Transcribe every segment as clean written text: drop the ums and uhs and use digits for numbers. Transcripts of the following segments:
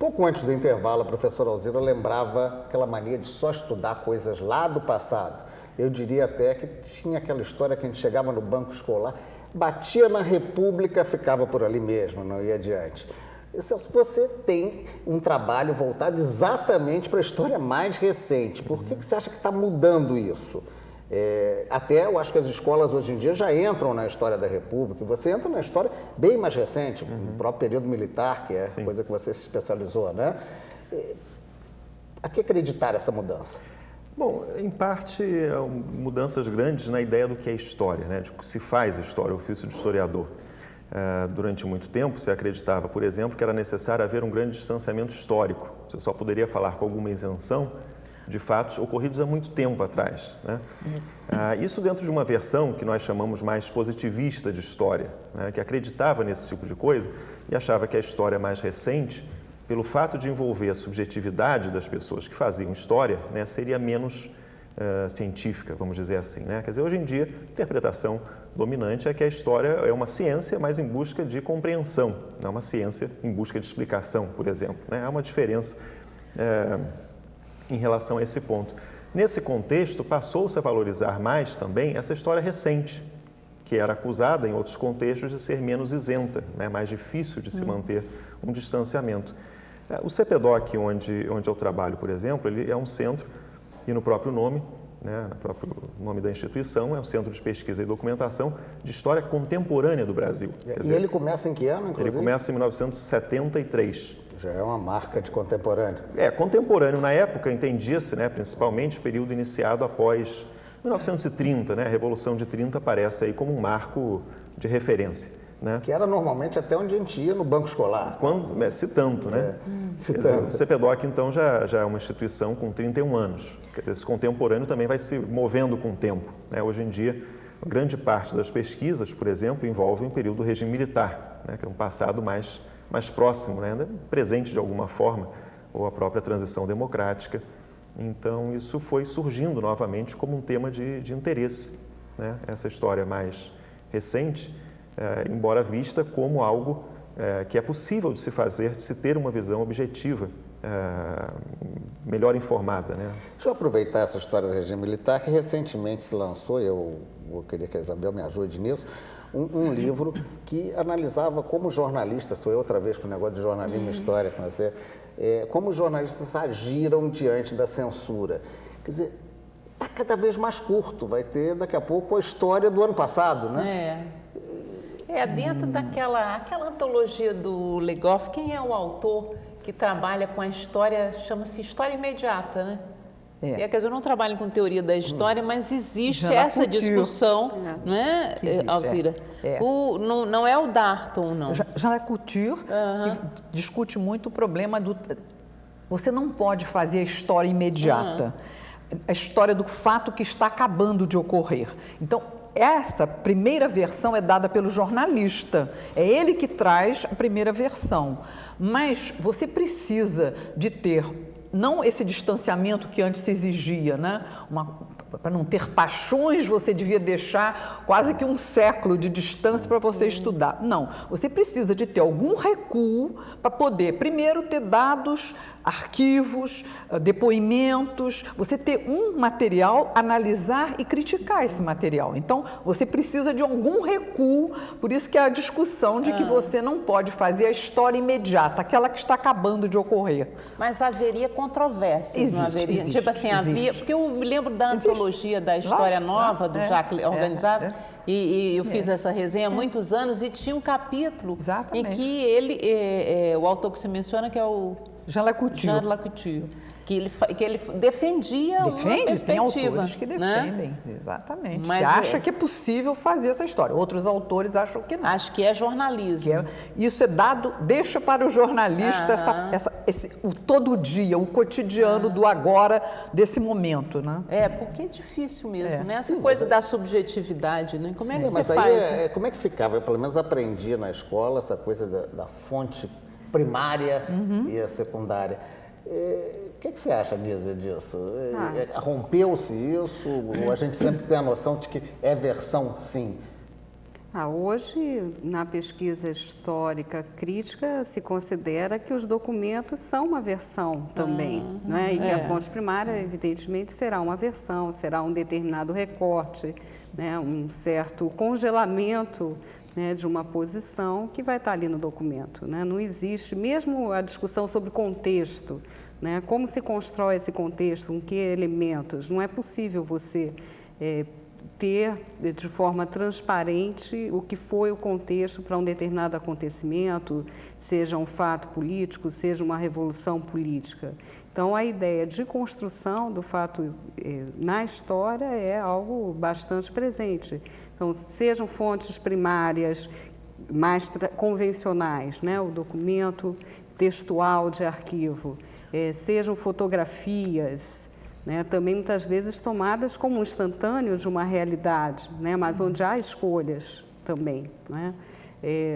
pouco antes do intervalo, a professora Alzira lembrava aquela mania de só estudar coisas lá do passado. Eu diria até que tinha aquela história que a gente chegava no banco escolar, batia na República, ficava por ali mesmo, não ia adiante. Se você tem um trabalho voltado exatamente para a história mais recente, por que você acha que está mudando isso? Até eu acho que as escolas hoje em dia já entram na história da República, você entra na história bem mais recente, no próprio período militar, que é a coisa que você se especializou, né? A que acreditar essa mudança? Bom, em parte, mudanças grandes na ideia do que é história, né? De que se faz história, o ofício de historiador. Durante muito tempo, se acreditava, por exemplo, que era necessário haver um grande distanciamento histórico. Você só poderia falar com alguma isenção de fatos ocorridos há muito tempo atrás, né? Isso dentro de uma versão que nós chamamos mais positivista de história, né? Que acreditava nesse tipo de coisa e achava que a história mais recente, pelo fato de envolver a subjetividade das pessoas que faziam história, né, seria menos científica, vamos dizer assim, né? Quer dizer, hoje em dia, a interpretação dominante é que a história é uma ciência, mas em busca de compreensão, não é uma ciência em busca de explicação, por exemplo, né? Há uma diferença em relação a esse ponto. Nesse contexto, passou-se a valorizar mais também essa história recente, que era acusada em outros contextos de ser menos isenta, né? Mais difícil de se manter um distanciamento. O CPDOC, onde eu trabalho, por exemplo, ele é um centro, e no próprio nome, né, no próprio nome da instituição, é um Centro de Pesquisa e Documentação de História Contemporânea do Brasil. Quer dizer, ele começa em que ano, inclusive? Ele começa em 1973. Já é uma marca de contemporâneo. Contemporâneo na época entendia-se, né, principalmente o período iniciado após 1930, né, a Revolução de 30 aparece aí como um marco de referência, né? Que era normalmente até onde a gente ia no banco escolar. Se tanto, né? Se tanto. O CPDOC, então, já é uma instituição com 31 anos. Esse contemporâneo também vai se movendo com o tempo, né? Hoje em dia, grande parte das pesquisas, por exemplo, envolvem o período do regime militar, né, que é um passado mais próximo, né, presente de alguma forma, ou a própria transição democrática. Então, isso foi surgindo novamente como um tema de interesse, né? Essa história mais recente, embora vista como algo que é possível de se fazer, de se ter uma visão objetiva, melhor informada, né? Deixa eu aproveitar essa história do regime militar, que recentemente se lançou, eu queria que a Isabel me ajude nisso, um livro que analisava como jornalistas, estou eu outra vez com o negócio de jornalismo e história com você, como os jornalistas agiram diante da censura. Quer dizer, está cada vez mais curto, vai ter daqui a pouco a história do ano passado, né? Dentro daquela antologia do Legoff, quem é o autor que trabalha com a história, chama-se História Imediata, né? Quer dizer, eu não trabalho com teoria da história, mas existe essa discussão, né, Alzira? Não é o Darton, não. Jean Couture, que discute muito o problema do... Você não pode fazer a história imediata, a história do fato que está acabando de ocorrer. Então, essa primeira versão é dada pelo jornalista, é ele que traz a primeira versão. Mas você precisa de ter, não esse distanciamento que antes se exigia, né? Para não ter paixões, você devia deixar quase que um século de distância para você estudar. Não, você precisa de ter algum recuo para poder, primeiro, ter dados, arquivos, depoimentos, você ter um material, analisar e criticar esse material. Então, você precisa de algum recuo, por isso que é a discussão de que você não pode fazer a história imediata, aquela que está acabando de ocorrer. Mas haveria controvérsias, não haveria? Tipo assim, havia... Porque eu me lembro da antologia da História Nova, do Jacques organizado, e eu fiz essa resenha há muitos anos, e tinha um capítulo em que ele, o autor que você menciona, que é o... Jean Lacouture, que ele defendia uma perspectiva. Tem autores que defendem, né? Exatamente. Mas que acha que é possível fazer essa história. Outros autores acham que não. Acho que é jornalismo. Isso é dado, deixa para o jornalista o todo dia, o cotidiano do agora, desse momento, né? Porque é difícil mesmo, né? Essa coisa da subjetividade, né? Como é que você mas faz? Aí, como é que ficava? Eu, pelo menos, aprendi na escola essa coisa da fonte primária e a secundária. O que você acha, Nízia, disso? Rompeu-se isso? Ou a gente sempre tem a noção de que é versão sim? Hoje, na pesquisa histórica crítica, se considera que os documentos são uma versão também, né? E que a fonte primária, evidentemente, será uma versão, será um determinado recorte, né? Um certo congelamento, né, de uma posição que vai estar ali no documento, né? Não existe, mesmo a discussão sobre contexto, né? Como se constrói esse contexto, com que elementos, não é possível você ter de forma transparente o que foi o contexto para um determinado acontecimento, seja um fato político, seja uma revolução política. Então, a ideia de construção do fato na história é algo bastante presente. Então, sejam fontes primárias mais convencionais, né? O documento textual de arquivo, sejam fotografias, né, também muitas vezes tomadas como um instantâneo de uma realidade, né, mas onde há escolhas também, né,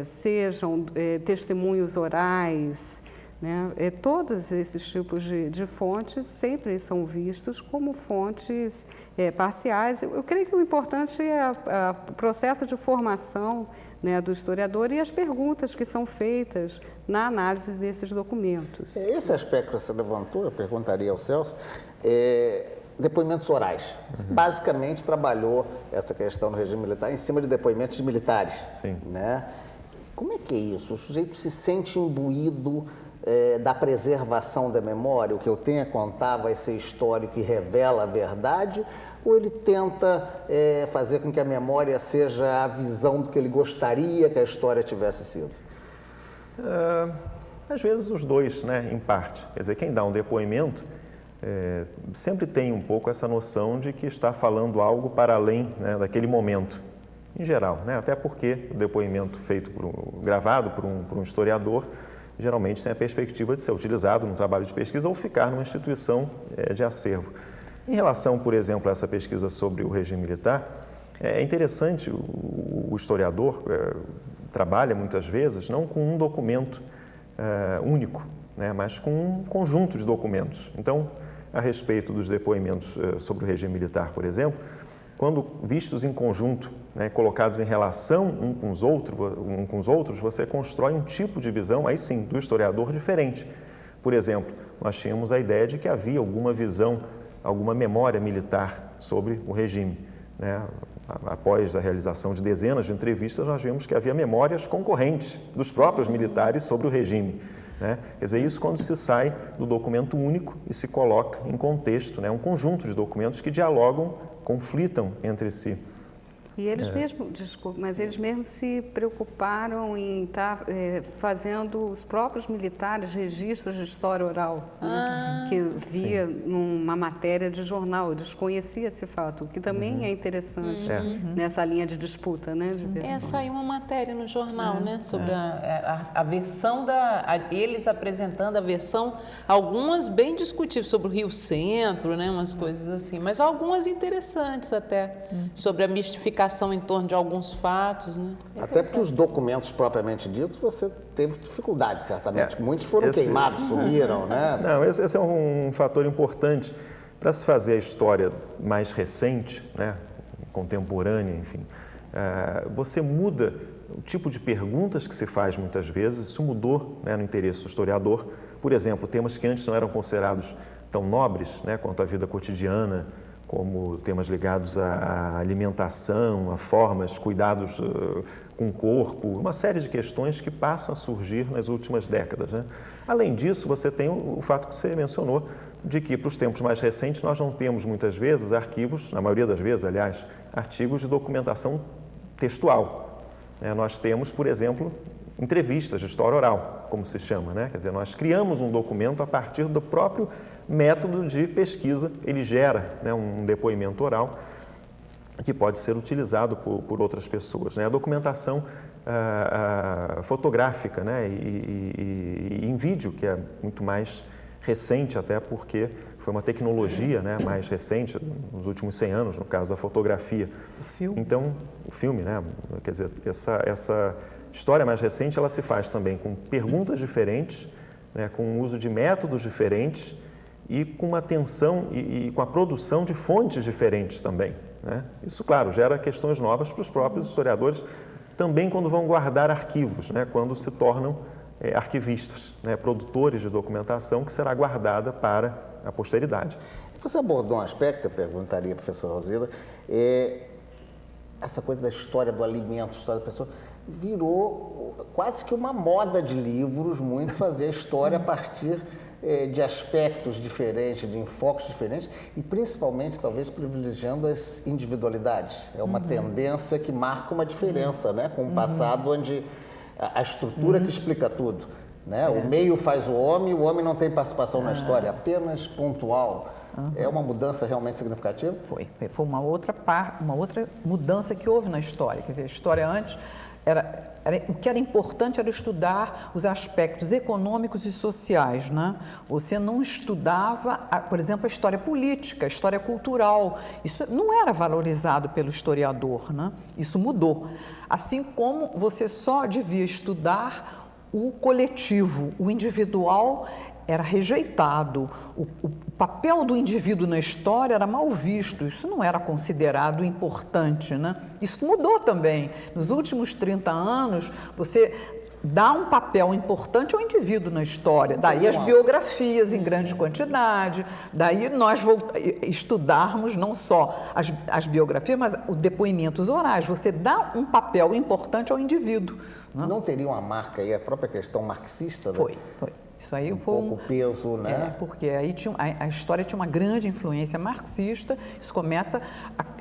sejam testemunhos orais, né, todos esses tipos de fontes sempre são vistos como fontes parciais. Eu creio que o importante é o processo de formação, né, do historiador e as perguntas que são feitas na análise desses documentos. Esse aspecto que você levantou, eu perguntaria ao Celso, depoimentos orais. Você basicamente trabalhou essa questão no regime militar em cima de depoimentos de militares. Sim. Né? Como é que é isso? O sujeito se sente imbuído da preservação da memória? O que eu tenho a contar vai ser história que revela a verdade? Ou ele tenta fazer com que a memória seja a visão do que ele gostaria que a história tivesse sido? Às vezes os dois, né, em parte. Quer dizer, quem dá um depoimento sempre tem um pouco essa noção de que está falando algo para além, né, daquele momento, em geral, né? Até porque o depoimento gravado por um historiador geralmente tem a perspectiva de ser utilizado num trabalho de pesquisa ou ficar numa instituição de acervo. Em relação, por exemplo, a essa pesquisa sobre o regime militar, é interessante, o historiador trabalha muitas vezes não com um documento único, né, mas com um conjunto de documentos. Então, a respeito dos depoimentos sobre o regime militar, por exemplo, quando vistos em conjunto, né, colocados em relação um com os outros, você constrói um tipo de visão, aí sim, do historiador diferente. Por exemplo, nós tínhamos a ideia de que havia alguma visão, alguma memória militar sobre o regime, né? Após a realização de dezenas de entrevistas, nós vimos que havia memórias concorrentes dos próprios militares sobre o regime, né? Quer dizer, isso quando se sai do documento único e se coloca em contexto, né? Um conjunto de documentos que dialogam, conflitam entre si. E eles mesmos, desculpe, mas eles mesmos se preocuparam em estar fazendo os próprios militares registros de história oral, né, que via numa matéria de jornal. Eu desconhecia esse fato, o que também é interessante nessa linha de disputa, né, de versões. Saiu uma matéria no jornal, né, sobre a versão eles apresentando a versão, algumas bem discutíveis sobre o Rio Centro, né, umas coisas assim, mas algumas interessantes até, sobre a mistificação em torno de alguns fatos, né? Até porque os documentos propriamente ditos, você teve dificuldade, certamente. Muitos foram queimados, sumiram, né? Não, esse é um fator importante para se fazer a história mais recente, né, contemporânea, enfim. Você muda o tipo de perguntas que se faz muitas vezes, isso mudou, né, no interesse do historiador. Por exemplo, temas que antes não eram considerados tão nobres, né, quanto a vida cotidiana, como temas ligados à alimentação, a formas, cuidados com o corpo, uma série de questões que passam a surgir nas últimas décadas, né? Além disso, você tem o fato que você mencionou, de que para os tempos mais recentes nós não temos muitas vezes arquivos, na maioria das vezes, aliás, artigos de documentação textual. Nós temos, por exemplo, entrevistas de história oral, como se chama, né? Quer dizer, nós criamos um documento a partir do próprio método de pesquisa, ele gera, né, um depoimento oral que pode ser utilizado por outras pessoas, né? A documentação fotográfica, né, e em vídeo, que é muito mais recente até porque foi uma tecnologia, né, mais recente, nos últimos 100 anos, no caso da fotografia. O filme. Então, o filme, né, quer dizer, essa história mais recente, ela se faz também com perguntas diferentes, né, com o uso de métodos diferentes, e com uma atenção e com a produção de fontes diferentes também, né? Isso, claro, gera questões novas para os próprios historiadores também quando vão guardar arquivos, né, quando se tornam arquivistas, né, produtores de documentação que será guardada para a posteridade. Você abordou um aspecto, eu perguntaria, professor Rosila, essa coisa da história do alimento, história da pessoa, virou quase que uma moda de livros, muito fazer a história a partir de aspectos diferentes, de enfoques diferentes e principalmente, talvez, privilegiando as individualidades. É uma tendência que marca uma diferença, né, com o passado, onde a estrutura que explica tudo, né? O meio faz o homem não tem participação na história, apenas pontual. É uma mudança realmente significativa? Foi uma outra mudança que houve na história. Quer dizer, a história antes o que era importante era estudar os aspectos econômicos e sociais, né? Você não estudava, por exemplo, a história política, a história cultural. Isso não era valorizado pelo historiador, né? Isso mudou. Assim como você só devia estudar o coletivo, o individual era rejeitado, o papel do indivíduo na história era mal visto, isso não era considerado importante, né? Isso mudou também. Nos últimos 30 anos, você dá um papel importante ao indivíduo na história, daí as biografias em grande quantidade, daí nós estudarmos não só as biografias, mas os depoimentos orais, você dá um papel importante ao indivíduo. Né? Não teria uma marca aí, a própria questão marxista? Foi. Isso aí foi pouco peso, né? Porque aí a história tinha uma grande influência marxista, isso começa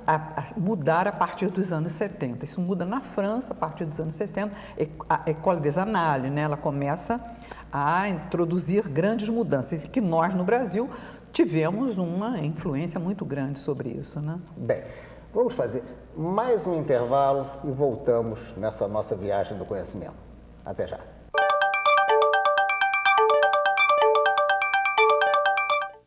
a mudar a partir dos anos 70. Isso muda na França a partir dos anos 70, a École des Annales, né? Ela começa a introduzir grandes mudanças, e que nós, no Brasil, tivemos uma influência muito grande sobre isso, né? Bem, vamos fazer mais um intervalo e voltamos nessa nossa viagem do conhecimento. Até já.